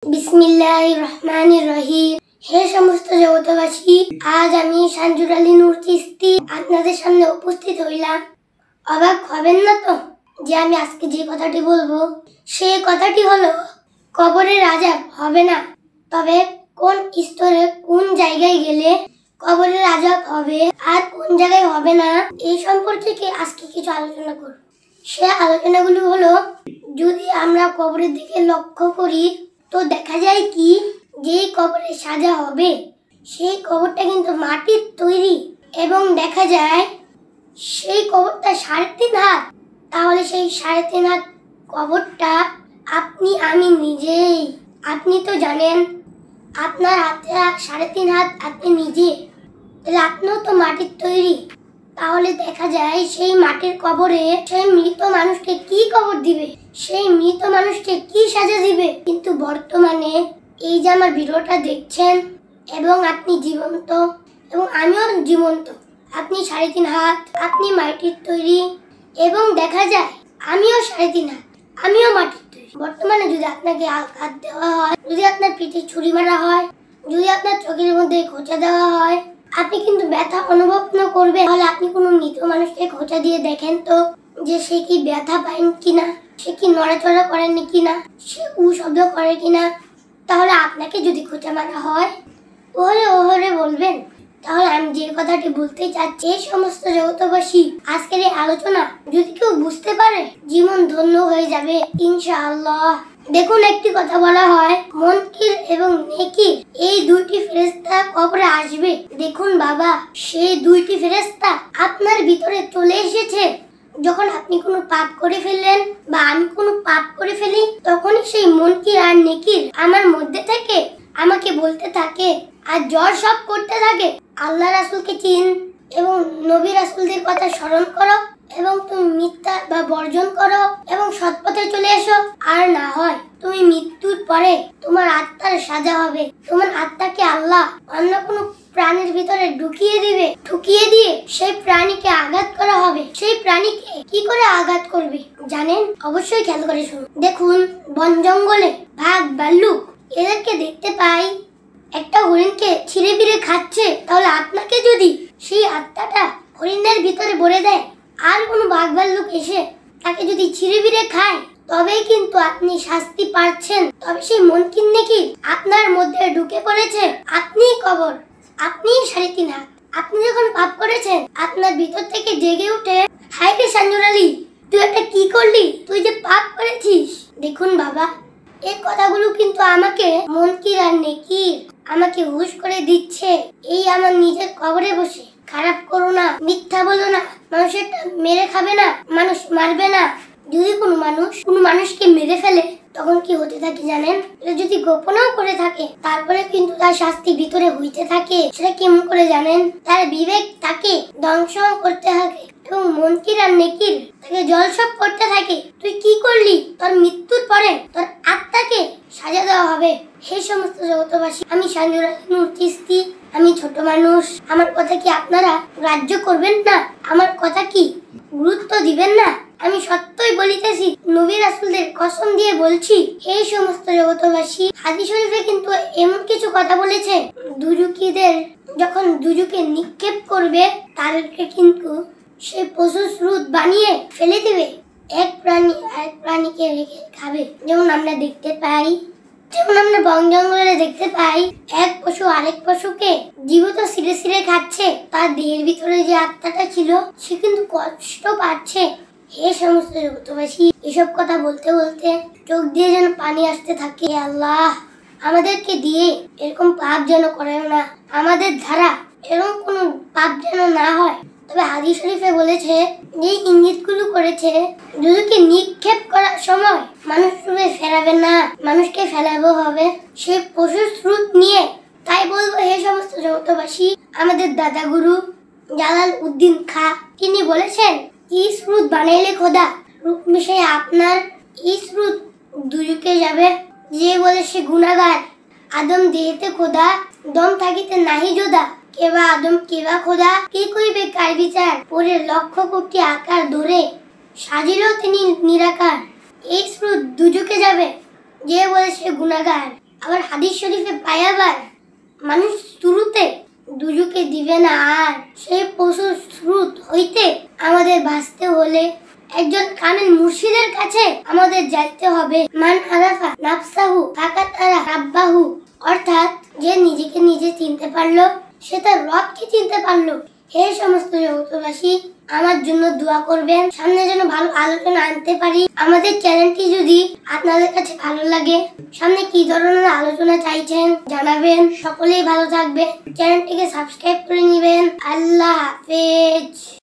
বিসমিল্লাহির রহমানির রহিম। হে সমস্ত জগতবাসী, আজ আমি সানজুর আলী নূর চিশতি আপনাদের সামনে উপস্থিত হইলাম। অবাক হবেন না তো যে আমি আজকে যে কথাটি বলবো সেই কথাটি হলো কবরের আযাব হবে না, তবে কোন স্তরে কোন জায়গায় গেলে কবরের আযাব হবে আর কোন জায়গায় হবে না এই সম্পর্কে আজকে কিছু আলোচনা করব। সে আলোচনাগুলো হলো, যদি আমরা কবরের দিকে লক্ষ্য করি তো দেখা যায় কি, যেই কবরে সাজা হবে সেই কবরটা কিন্তু মাটির তৈরি এবং দেখা যায় সেই কবরটা 3.5 হাত। তাহলে সেই 3.5 হাত কবরটা আপনি আমি নিজেই। আপনি তো জানেন আপনার হাতে 3.5 হাত আপনি নিজে, তাহলে আপনিও তো মাটির তৈরি। তাহলে দেখা যায় সেই মাটির কবরে সেই মৃত মানুষকে কি কবর দিবে, সেই মৃত মানুষকে কি সাজা দিবে। কিন্তু বর্তমানে এই যে আমার ভিডিওটা দেখছেন এবং আপনি জীবন্ত এবং আমিও জীবন্ত, আপনি 3.5 হাত, আপনি মাটির তৈরি এবং দেখা যায় আমিও 3.5 হাত, আমিও মাটির তৈরি। বর্তমানে যদি আপনাকে আঘাত দেওয়া হয়, যদি আপনার পিঠে ছুরি মারা হয়, যদি আপনার চোখের মধ্যে খোঁচা দেওয়া হয়, আপনি কিন্তু ব্যথা অনুভব না করবেন। তাহলে আপনি কোনো মৃত মানুষকে খোঁচা দিয়ে দেখেন তো যে সে কি ব্যথা পায় কিনা, সে কি নড়াচড়া করেন কিনা, সে শব্দ করে কিনা। তাহলে আপনাকে যদি খোঁচা মারা হয় ওহরে ওহরে বলবেন। তাহলে আমি যে কথাটি বলতে চাচ্ছি, এই সমস্ত জগতবাসী আজকের এই আলোচনা যদি কেউ বুঝতে পারে জীবন ধন্য হয়ে যাবে ইনশাআল্লাহ। দেখুন, একটি কথা বলা হয়, মুনকির এবং নেকির এই দুইটি ফেরেশতা কবরে আসবে। দেখুন বাবা, সেই দুইটি ফেরেশতা আপনার ভিতরে চলে এসেছে যখন আপনি কোনো পাপ করে ফেললেন বা আমি কোনো পাপ করে ফেলি, তখনই সেই মুনকির আর নেকির আমার মধ্যে থেকে আমাকে বলতে থাকে আর জ্বর সব করতে থাকে, আল্লাহ রাসূলকে চিন এবং নবী রাসূলদের কথা স্মরণ করো এবং তুমি মিথ্যা বা বর্জন করো এবং সৎপথে চলে এসো। আর না হয় তুমি মৃত্যুর পরে তোমার আত্মার সাজা হবে, তোমার আত্মাকে আল্লাহ অন্য কোনো প্রাণীর ভিতরে ঢুকিয়ে দিবে, ঢুকিয়ে দিয়ে সেই প্রাণীকে আঘাত করা হবে। সেই প্রাণীকে কি করে আঘাত করবে জানেন? অবশ্যই খেয়াল করে শুনুন। দেখুন, বন জঙ্গলে বাঘ ভাল্লুক এদেরকে দেখতে পাই, একটা হরিণকে ছিঁড়ে বিড়ে খাচ্ছে, তাহলে আপনাকে যদি সেই আত্মাটা হরিণের ভিতরে ভরে দেয় আর কোনো বাঘ ভাল্লুক এসে তাকে যদি ছিঁড়ে বিড়ে খায়, তবেই কিন্তু আপনি শাস্তি পাচ্ছেন। তবে সেই মুনকির নেকির আপনার মধ্যে ঢুকে পড়েছে, আপনিই কবর, আপনিই 3.5 হাত। আপনি যখন পাপ করেছেন আপনার ভিতর থেকে জেগে উঠে, হায় রে সানজুর আলী, তুই একটা কি করলি, তুই যে পাপ করেছিস। দেখুন বাবা, এই কথাগুলো কিন্তু আমাকে মুনকির আর নেকির আমাকে হুঁশ করে দিচ্ছে। এই আমার নিজের কবরে বসে খারাপ করো না, মিথ্যা বলো না, মানুষের মেরে খাবে না, মানুষ মারবে না। যদি কোনো মানুষকে মেরে ফেলে তখন কি হতে থাকে জানেন? যদি গোপনও করে থাকে তারপরে কিন্তু তার শাস্তি ভিতরে হইতে থাকে। সেটা কেমন করে জানেন? তার বিবেক তাকে ধ্বংস করতে থাকে এবং মুনকির আর নেকির তাকে জলসব করতে থাকে। তুই কি করলি? তোর মৃত্যুর পরে তোর আত্মাকে সাজা দেওয়া হবে। হে সমস্ত জগতবাসী, আমি সানজুর আলী নূর চিশতি, আমি ছোট মানুষ, আমার কথা কি আপনারা গ্রাহ্য করবেন না? আমার কথা কি গুরুত্ব দিবেন না? আমি সত্যই বলিতেছি, নবী রাসূলদের কসম দিয়ে বলছি, এই সমস্ত জগতবাসী হাদিস শরীফে কিন্তু এমন কিছু কথা বলেছে, দুজুকিদের যখন দুজুকে নিক্ষেপ করবে তাদেরকে কিন্তু সে পশু স্রোত বানিয়ে ফেলে দেবে। এক প্রাণী আরেক প্রাণীকে রেখে খাবে। যেমন আমরা বন জঙ্গলে দেখতে পাই, এক পশু আরেক পশুকে জীবিত ছিঁড়ে ছিঁড়ে খাচ্ছে। তার দেহের ভিতরে যে আত্মাটা ছিল সে কিন্তু কষ্ট পাচ্ছে। হে সমস্ত জগতবাসী, এসব কথা বলতে বলতে চোখ দিয়ে যেন পানি আসতে থাকে। আল্লাহ, আমাদেরকে দিয়ে এরকম পাপ যেন করেও না, আমাদের দ্বারা এরকম কোনো পাপ যেন না হয়। তবে হাদিস শরীফে বলেছে, যে ইঙ্গিতগুলো করেছে, দুজুকে নিক্ষেপ করার সময় মানুষ রূপে ফেরাবে না, মানুষকে ফেলাবো হবে সে পশুর স্রোত নিয়ে। তাই বলবো, হে সমস্ত জগতবাসী, আমাদের দাদা গুরু জালাল উদ্দিন খা তিনি বলেছেন, এই স্রোত বানাইলে খোদা রূপ মিশাই আপনার এই স্রোত দুজুকে যাবে। যে বলে সে গুনাহগার, আদম দেহেতে খোদা দম থাকিতে নাহি যোদা, কেবা আদম কেবা খোদা, কি কইবে কার বিচার, পরে 1,00,000 কোটি আকার ধরে সাজিলেও তিনি নিরাকার। এই স্রোত দুজুকে যাবে। যে বলে সে গুনাহগার, আবার হাদিস শরীফে পাই আবার মানুষ শুরুতে দুজুকে দিবে না, আর সেই পশুর স্রোত হইতে আমাদের বাঁচতে হলে একজন কামিল মুর্শিদের কাছে আমাদের যাইতে হবে। মান আরাফা নাফসাহু ফাকাত আরা রাব্বাহু, অর্থাৎ যে নিজেকে নিজে চিনতে পারলো সে তার রবকে চিনতে পারলো। হে সমস্ত জগৎবাসী, আমার জন্য দোয়া করবেন, সামনে যেন ভালো আলোচনা আনতে পারি। আমাদের চ্যানেলটি যদি আপনাদের কাছে ভালো লাগে, সামনে কি ধরনের আলোচনা চাইছেন জানাবেন। সকলেই ভালো থাকবেন, চ্যানেলটিকে সাবস্ক্রাইব করে নেবেন। আল্লাহ হাফেজ।